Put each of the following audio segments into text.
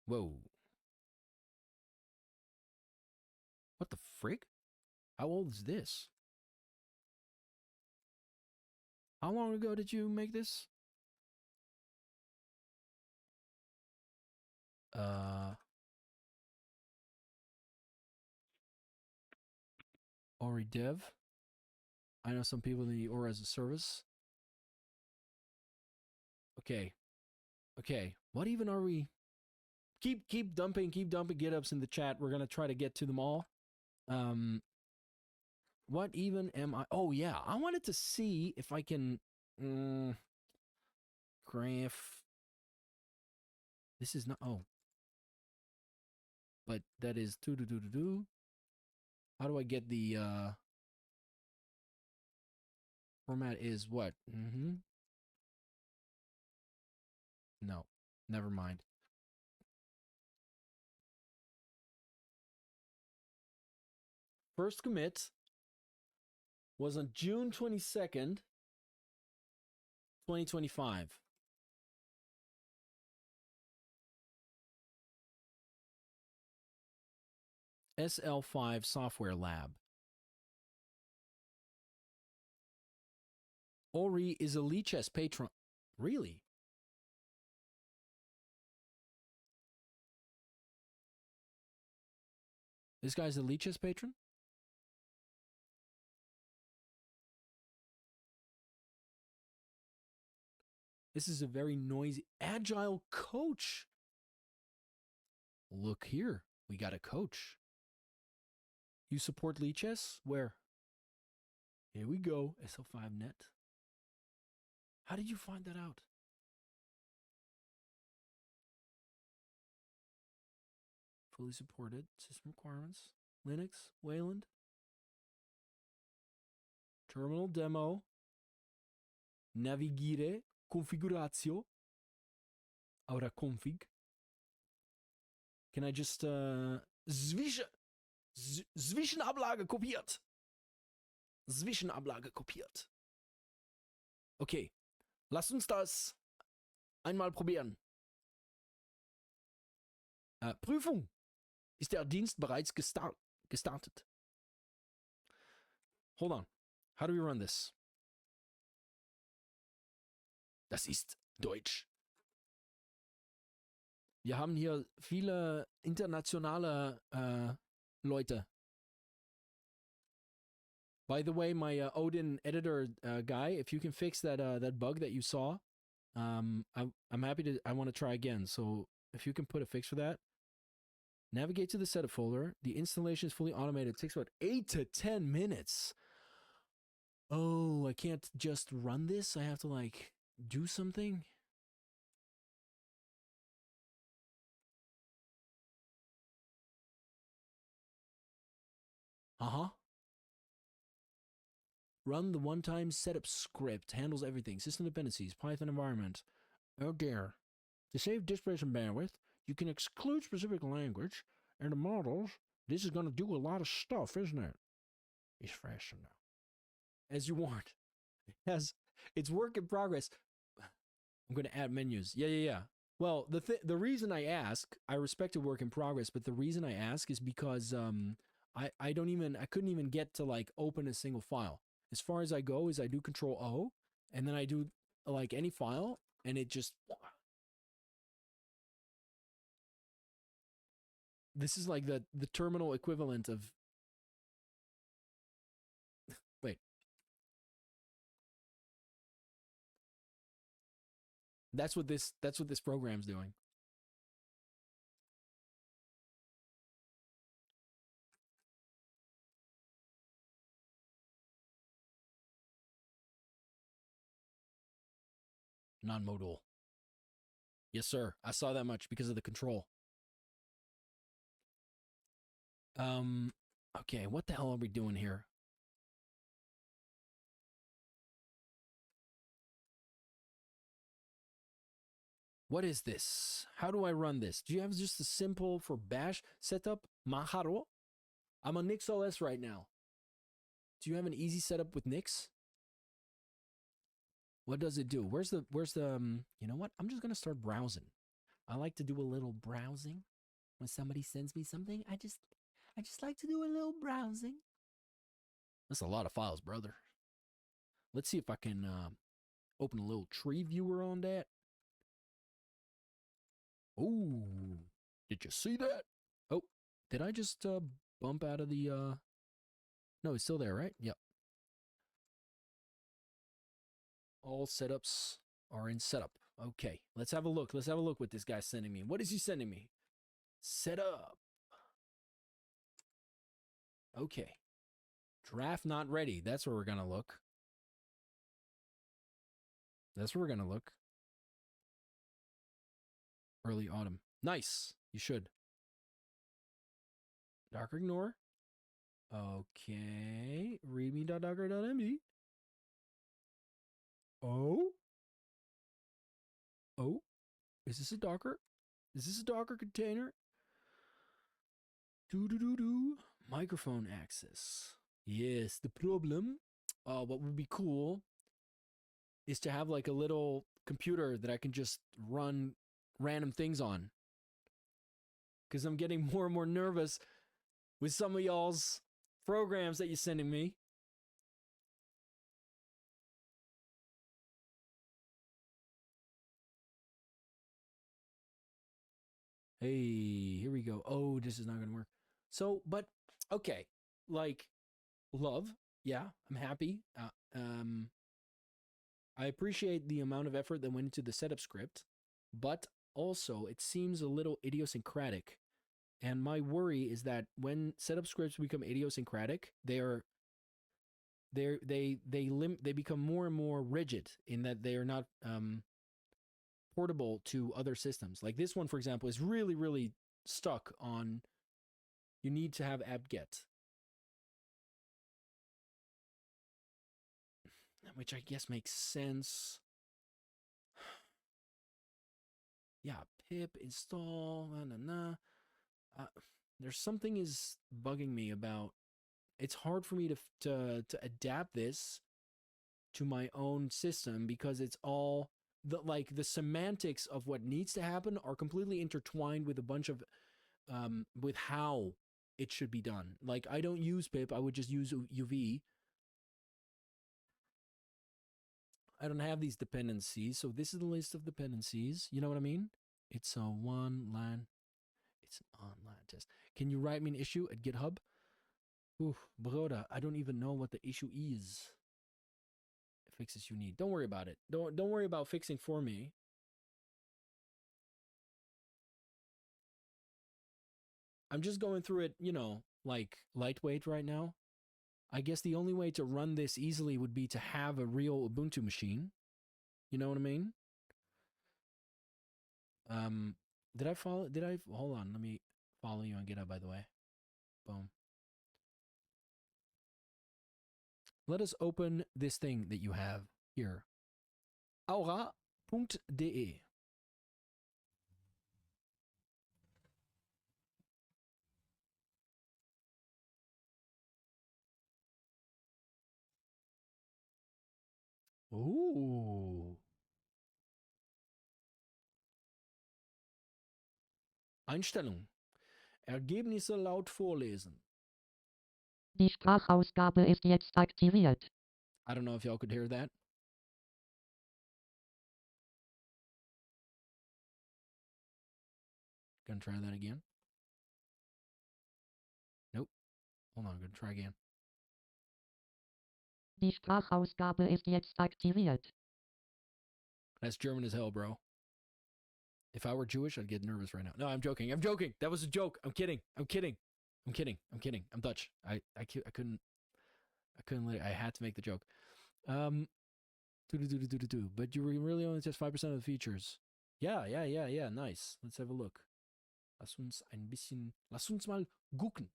Whoa. What the frig? How old is this? How long ago did you make this? Auri dev. I know some people need Aura as a service. Okay. Okay. What even are we? Keep dumping GitHubs in the chat. We're gonna try to get to them all. What even am I? Oh yeah, I wanted to see if I can graph. This is not. Oh, but that is do. How do I get the format? Is what? No, never mind. First commit was on June 22nd, 2025. SL5 Software Lab. Auri is a Lichess Patron. Really? This guy's a Lichess Patron? This is a very noisy, Agile coach. Look here. We got a coach. You support Lichess? Where? Here we go. SL5net. How did you find that out? Fully supported. System requirements. Linux. Wayland. Terminal demo. Navigare. Configuratio. Aura config. Can I just Zwischenablage kopiert. Zwischenablage kopiert. Okay. Lass uns das einmal probieren. Prüfung. Ist der Dienst bereits gestartet? Hold on. How do we run this? Das ist Deutsch. Wir haben hier viele internationale Leute. By the way, my Odin editor guy, if you can fix that that bug that you saw, I'm happy to. I want to try again. So if you can put a fix for that, navigate to the setup folder. The installation is fully automated. It takes about 8 to 10 minutes. Oh, I can't just run this. I have to like do something. Run the one-time setup script. Handles everything. System dependencies. Python environment. Oh dear. To save disk space and bandwidth, you can exclude specific language and the models. This is going to do a lot of stuff, isn't it? It's faster now. As you want. It's work in progress. I'm going to add menus. Yeah. Well, the reason I ask, I respect a work in progress, but the reason I ask is because I couldn't even get to like open a single file. As far as I go is I do Control O, and then I do like any file, and it just. This is like the terminal equivalent of. Wait. That's what this program's doing. Non-modal. Yes, sir. I saw that much because of the control. Okay, what the hell are we doing here? What is this? How do I run this? Do you have just a simple for bash setup? Maharo? I'm on NixOS right now. Do you have an easy setup with Nix? What does it do? Where's the you know what? I'm just going to start browsing. I like to do a little browsing when somebody sends me something. I just like to do a little browsing. That's a lot of files, brother. Let's see if I can open a little tree viewer on that. Oh, did you see that? Oh, did I just bump out of the no, it's still there, right? Yep. All setups are in setup. Okay, let's have a look. Let's have a look what this guy's sending me. What is he sending me? Setup. Okay. Draft not ready. That's where we're going to look. That's where we're going to look. Early autumn. Nice. You should. Docker ignore. Okay. readme.docker.md. Oh. Oh. Is this a Docker? Is this a Docker container? Do. Microphone access. Yes, the problem. What would be cool is to have like a little computer that I can just run random things on. Because I'm getting more and more nervous with some of y'all's programs that you're sending me. Hey, here we go. Oh, this is not going to work. So, but, okay. Like, love. Yeah, I'm happy. I appreciate the amount of effort that went into the setup script, but also it seems a little idiosyncratic. And my worry is that when setup scripts become idiosyncratic, they become more and more rigid in that they are not portable to other systems. Like this one, for example, is really, really stuck on you need to have apt-get, which I guess makes sense. Yeah, pip install, there's something is bugging me about. It's hard for me to adapt this to my own system because it's all the semantics of what needs to happen are completely intertwined with a bunch of with how it should be done. Like I don't use pip, I would just use UV. I don't have these dependencies, so this is the list of dependencies. You know what I mean? It's a one line. It's an online test. Can you write me an issue at GitHub? Ooh, broda, I don't even know what the issue is. Fixes you need. Don't worry about it. Don't worry about fixing for me. I'm just going through it, you know, like lightweight right now. I guess the only way to run this easily would be to have a real Ubuntu machine. You know what I mean? Did I hold on, let me follow you on GitHub, by the way. Boom. Let us open this thing that you have here. Aura.de. Ooh. Einstellung. Ergebnisse laut vorlesen. Die Sprachausgabe ist jetzt aktiviert. I don't know if y'all could hear that. Gonna try that again. Nope. Hold on, I'm gonna try again. Die Sprachausgabe ist jetzt aktiviert. That's German as hell, bro. If I were Jewish, I'd get nervous right now. No, I'm joking. I'm joking. That was a joke. I'm kidding. I'm kidding. I'm kidding. I'm kidding. I'm Dutch. I couldn't let it. I had to make the joke. But you really only test 5% of the features. Yeah. Nice. Let's have a look. Lass uns mal gucken.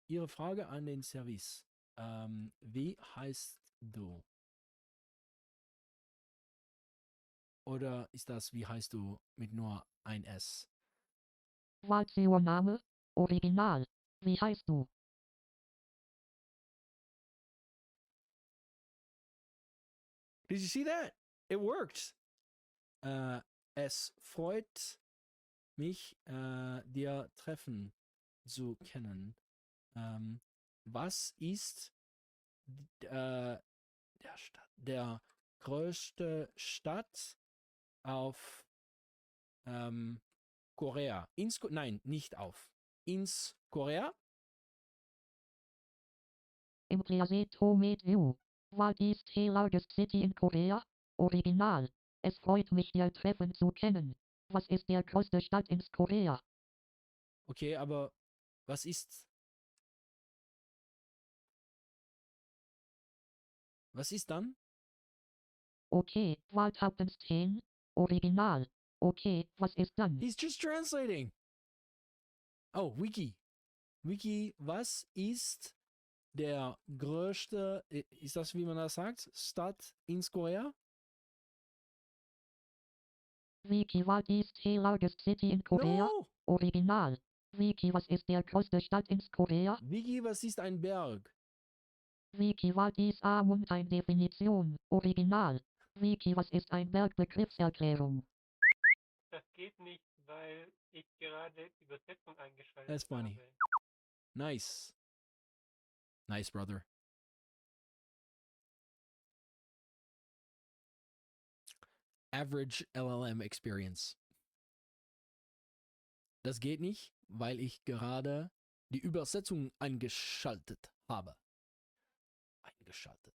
Ihre Frage an den Service. Wie heißt du? Oder ist das, wie heißt du, mit nur ein S? Was ist Ihr Name? Original. Wie heißt du? Did you see that? It worked. Es freut mich, dir treffen zu können. Was ist der größte Stadt auf Korea? Nein, nicht auf. Ins Korea? Implicato mit you. What is the largest city in Korea? Original. Es freut mich, dir treffen zu können. Was ist der größte Stadt in Korea? Okay, aber was ist? Was ist dann? Okay, what happens then? Original. Okay, was ist dann? He's just translating. Oh, Wiki. Wiki, was ist der größte, ist das, wie man das sagt, Stadt in Korea? Wiki, what is the largest city in Korea? No! Original. Wiki, was ist der größte Stadt in Korea? Wiki, was ist ein Berg? Wiki, what is a Mountain Definition? Original. Wiki, was ist ein Bergbegriffserklärung? Das geht nicht, weil ich gerade Übersetzung eingeschaltet That's funny. habe. Nice. Nice, brother. Average LLM Experience. Das geht nicht, weil ich gerade die Übersetzung eingeschaltet habe. Eingeschaltet.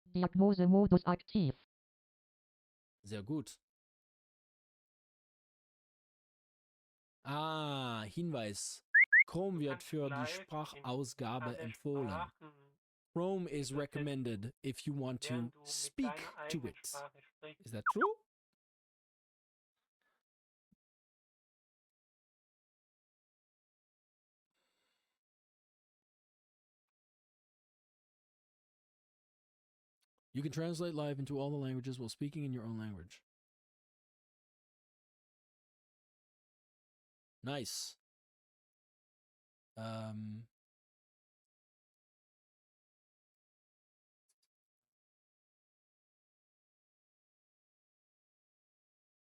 Diagnosemodus aktiv. Sehr gut. Ah, Hinweis. Chrome Du wird kannst für die live in Sprachausgabe alle empfohlen. Sprachen, Chrome is übersetzen, recommended if you want to während du mit speak deiner to eigenen it. Sprache sprichst. Is that true? You can translate live into all the languages while speaking in your own language. Nice.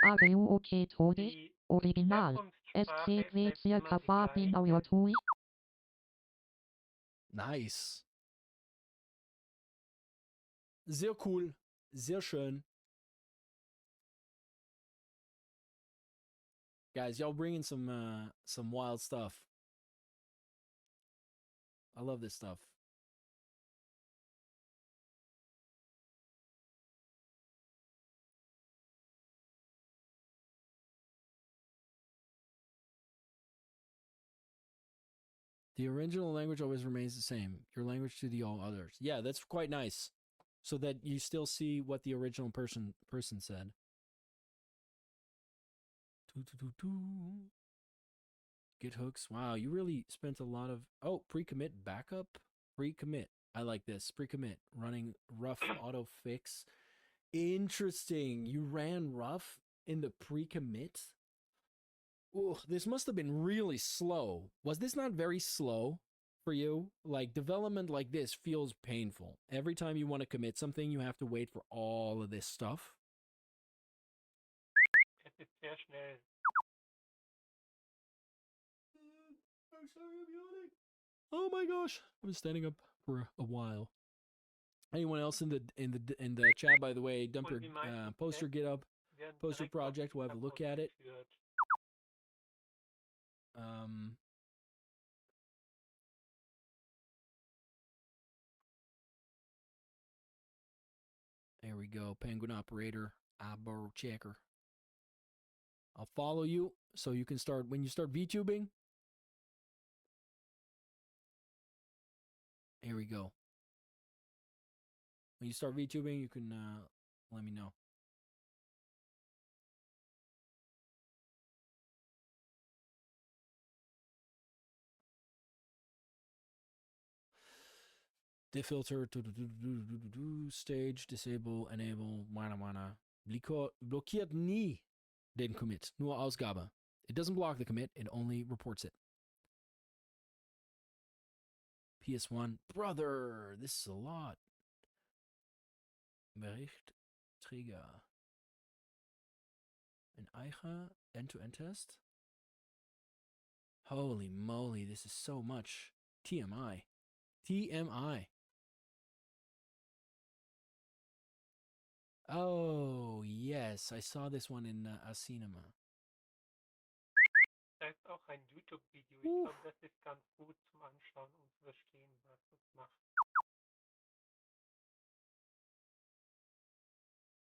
Are you okay, Tode? Die Original. Es Herkunftssprache geht wie bleibt circa immer die Fabin gleiche. Auertui. Nice. Sehr cool. Sehr schön. Guys, y'all bringing some wild stuff. I love this stuff. The original language always remains the same. Your language to the all others. Yeah, that's quite nice. So that you still see what the original person said. Git hooks. Wow, you really spent a lot of pre-commit backup. Pre-commit. I like this. Pre-commit. Running ruff auto fix. Interesting. You ran ruff in the pre-commit? Ooh, this must have been really slow. Was this not very slow for you? Like, development like this feels painful. Every time you want to commit something, you have to wait for all of this stuff. Es ist sehr schnell. I'm sorry, I'm yawning. Oh my gosh, I've been standing up for a while. Anyone else in the chat, by the way, dump your Und die meisten poster Tests GitHub werden poster direkt auf project. We'll have a GitHub look at it. ausgeführt. There we go. Penguin operator, eyebrow checker. I'll follow you so you can start when you start VTubing. Here we go. When you start VTubing, you can let me know. Defilter, stage, disable, enable, mana. Blockiert nie den Commit, nur Ausgabe. It doesn't block the commit, it only reports it. PS1, brother, this is a lot. Bericht, Träger. An Eicha end-to-end test? Holy moly, this is so much. TMI. TMI. Oh, yes. I saw this one in Cinema. Da ist auch ein YouTube-Video. Ich glaube, das ist ganz gut zum Anschauen und zu verstehen, was es macht.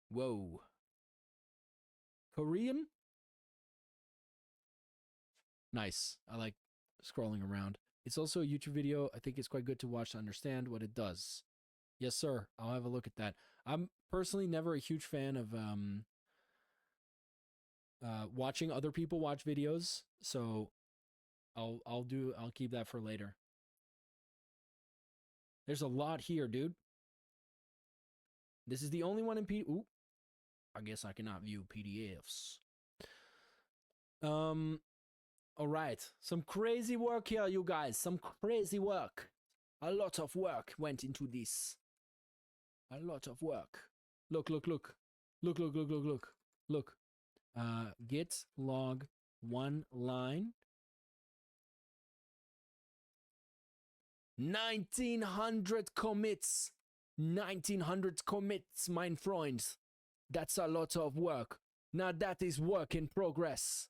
Whoa. Korean? Nice. I like scrolling around. It's also a YouTube video. I think it's quite good to watch to understand what it does. Yes, sir. I'll have a look at that. I'm personally never a huge fan of watching other people watch videos, so I'll keep that for later. There's a lot here, dude. This is the only one in Ooh. I guess I cannot view PDFs. All right. Some crazy work here, you guys. Some crazy work. A lot of work went into this. A lot of work. Look. Look. Git log one line. 1900 commits. 1900 commits, mein Freund. That's a lot of work. Now that is work in progress.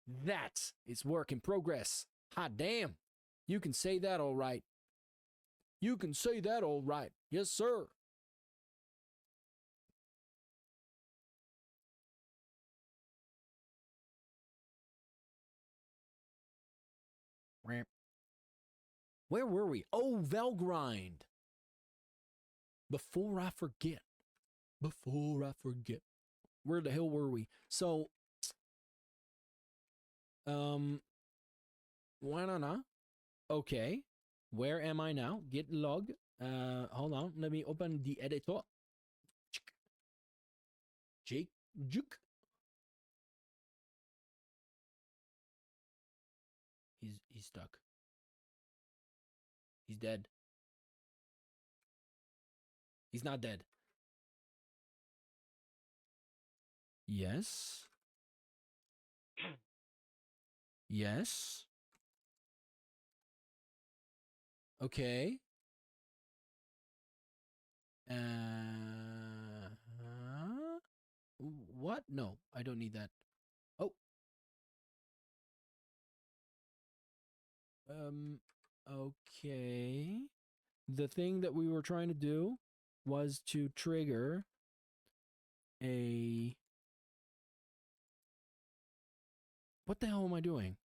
That is work in progress. Hot damn. You can say that all right. You can say that all right. Yes, sir. Where were we? Oh, Valgrind. Before I forget. Where the hell were we? So, okay. Where am I now? Git log. Hold on. Let me open the editor. Jake. Juke. He's stuck. He's dead. He's not dead. Yes. Yes. Okay. What? No, I don't need that. Oh. Okay. The thing that we were trying to do was to trigger a... What the hell am I doing?